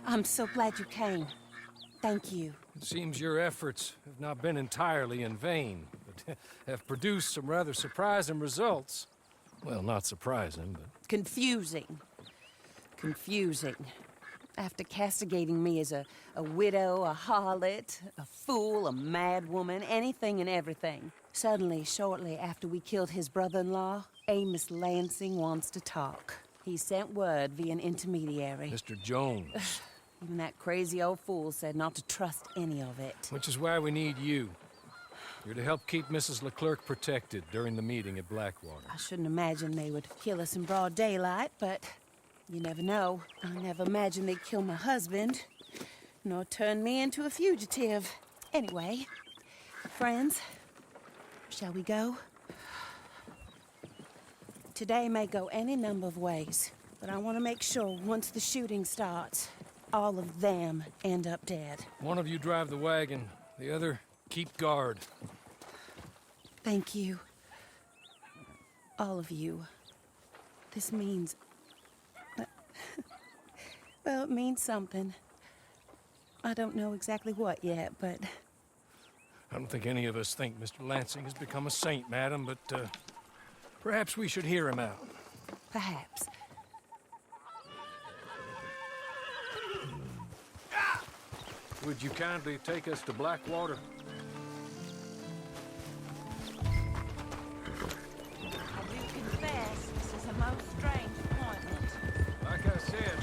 I'm so glad you came. Thank you. It seems your efforts have not been entirely in vain, but have produced some rather surprising results. Well, not surprising, but... Confusing. Confusing. After castigating me as a widow, a harlot, a fool, a mad woman, anything and everything, suddenly, shortly after we killed his brother-in-law, Amos Lansing wants to talk. He sent word via an intermediary. Mr. Jones. Even that crazy old fool said not to trust any of it. Which is why we need you. You're to help keep Mrs. LeClerk protected during the meeting at Blackwater. I shouldn't imagine they would kill us in broad daylight, but you never know. I never imagined they'd kill my husband, nor turn me into a fugitive. Anyway, friends, shall we go? Today may go any number of ways, but I want to make sure once the shooting starts, all of them end up dead. One of you drive the wagon, the other keep guard. Thank you. All of you. This means... well, it means something. I don't know exactly what yet, but... I don't think any of us think Mr. Lansing has become a saint, madam, but perhaps we should hear him out. Perhaps. Would you kindly take us to Blackwater? I do confess, this is a most strange appointment. Like I said,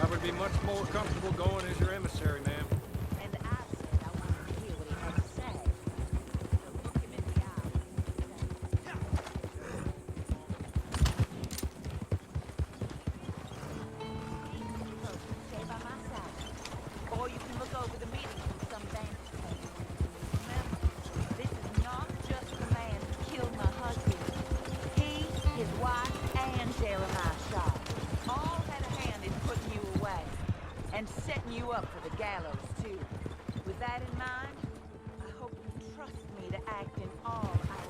I would be much more comfortable going as your emissary, ma'am. And I said I wanted to hear what he had to say. So look him in the eye. Stay by my side. Or you can look over the meeting from some vantage point. Remember, this is not just the man who killed my husband. He, his wife, and Jeremiah Shaw all had a hand in putting you away. And setting you up for the gallows, too. With that in mind, I hope you trust me to act in all our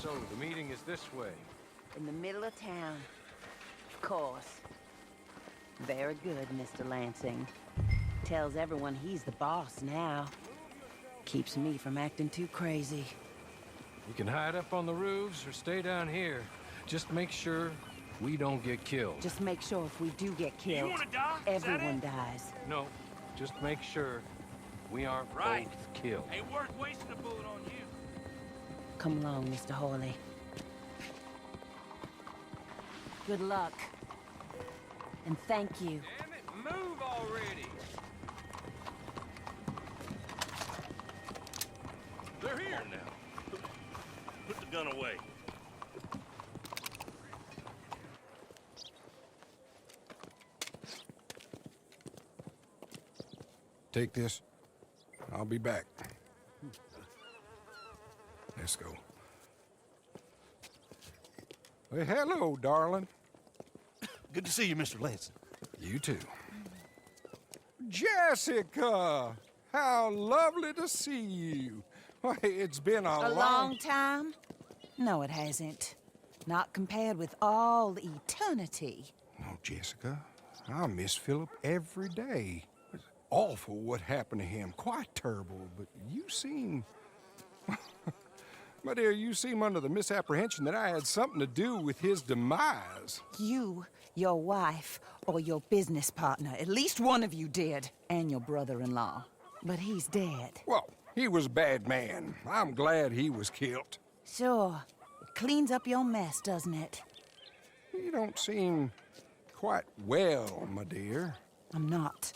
So, the meeting is this way. in the middle of town. Of course. Very good, Mr. Lansing. Tells everyone he's the boss now. Keeps me from acting too crazy. You can hide up on the roofs or stay down here. Just make sure we don't get killed. Just make sure if we do get killed, You wanna die? everyone dies. No, just make sure we aren't Right. both killed. Ain't worth wasting a bullet on you. Come along, Mr. Hawley. Good luck. And thank you. Damn it, move already! They're here now. Put the gun away. Take this. I'll be back. Let's go. Well, hello, darling. Good to see you, Mr. Lansing. You too. Jessica! How lovely to see you. Why, it's been a long time? No, it hasn't. Not compared with all eternity. Oh, Jessica, I miss Philip every day. It's awful what happened to him. Quite terrible, but you seem... My dear, you seem under the misapprehension that I had something to do with his demise. You, your wife, or your business partner. At least one of you did. And your brother-in-law. But he's dead. Well, he was a bad man. I'm glad he was killed. Sure. It cleans up your mess, doesn't it? You don't seem quite well, my dear. I'm not.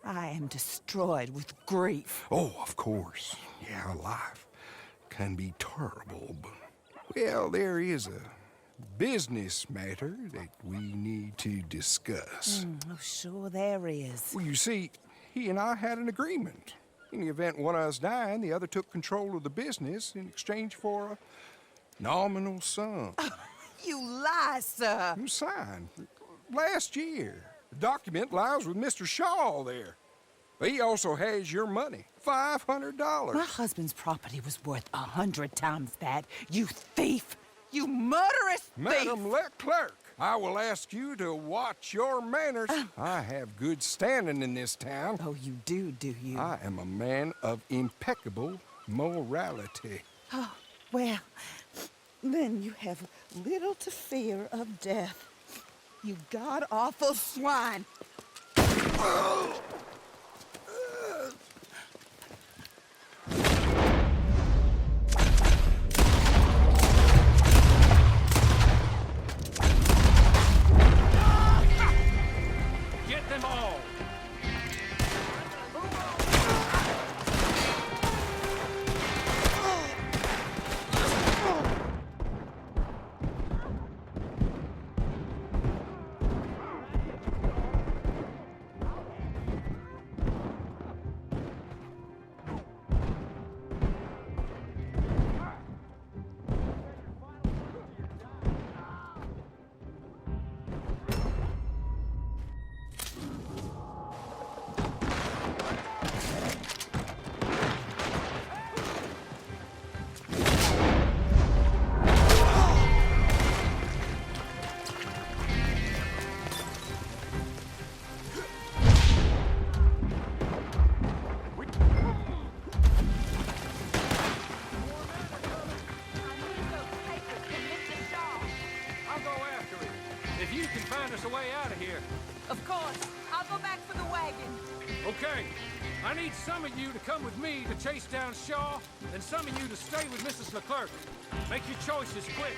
I am destroyed with grief. Oh, of course. Yeah, life can be terrible, but... Well, there is a business matter that we need to discuss. Oh, sure there is. Well, you see, he and I had an agreement. In the event one of us died, the other took control of the business in exchange for a nominal sum. You lie, sir. You signed last year. The document lies with Mr. Shaw there. He also has your money, $500. My husband's property was worth 100 times that. You thief! You murderous thief! Madam LeClerk, I will ask you to watch your manners. I have good standing in this town. Oh, you do you? I am a man of impeccable morality. Oh, well, then you have little to fear of death. You god-awful swine! Get them all! If you can find us a way out of here. Of course. I'll go back for the wagon. Okay. I need some of you to come with me to chase down Shaw, and some of you to stay with Mrs. LeClerk. Make your choices quick.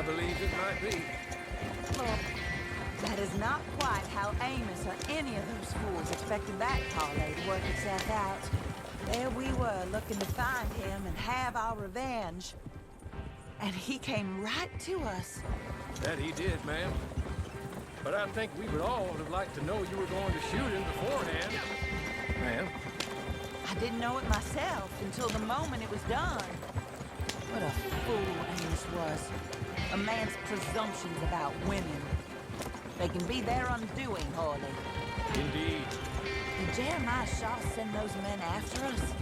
I believe it might be. Well, that is not quite how Amos or any of those fools expected that parlay to work itself out. There we were, looking to find him and have our revenge. And he came right to us. That he did, ma'am. But I think we would all have liked to know you were going to shoot him beforehand. Ma'am? I didn't know it myself until the moment it was done. What a fool Amos was. A man's presumptions about women. They can be their undoing, Hawley. Indeed. Did Jeremiah Shaw send those men after us?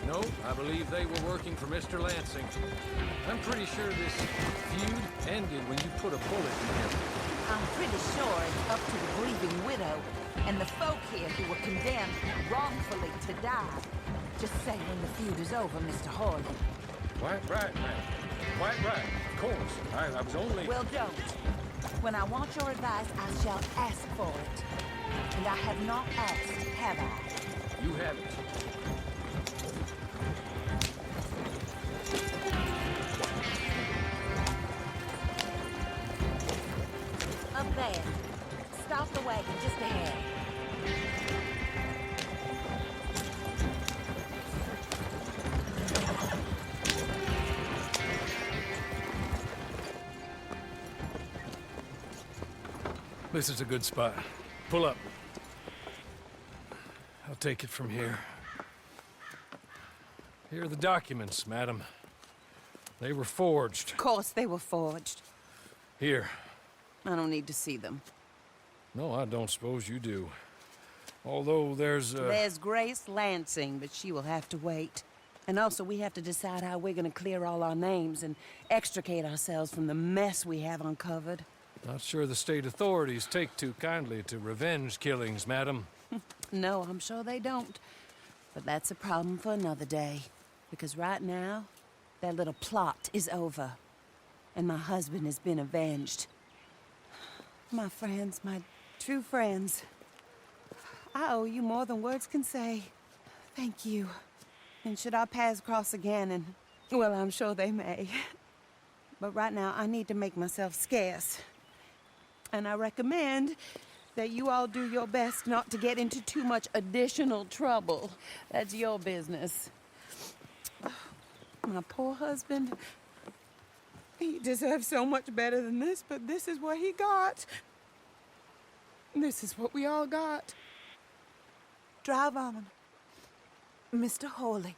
No, I believe they were working for Mr. Lansing. I'm pretty sure this feud ended when you put a bullet in him. I'm pretty sure it's up to the grieving widow and the folk here who were condemned wrongfully to die. Just say when the feud is over, Mr. Hawley. Quite right, ma'am. Quite right. Of course. I was only... Well, don't. When I want your advice, I shall ask for it. And I have not asked, have I? You haven't. Up there. Stop the wagon just ahead. This is a good spot. Pull up. I'll take it from here. Here are the documents, madam. They were forged. Of course they were forged. Here. I don't need to see them. No, I don't suppose you do. Although there's There's Grace Lansing, but she will have to wait. And also, we have to decide how we're gonna clear all our names and extricate ourselves from the mess we have uncovered. Not sure the state authorities take too kindly to revenge killings, madam. No, I'm sure they don't. But that's a problem for another day. Because right now, that little plot is over. And my husband has been avenged. My friends, my true friends. I owe you more than words can say. Thank you. And should our paths cross again, and, well, I'm sure they may. But right now, I need to make myself scarce. And I recommend that you all do your best not to get into too much additional trouble. That's your business. My poor husband, he deserves so much better than this, but this is what he got. This is what we all got. Drive on, Mr. Hawley.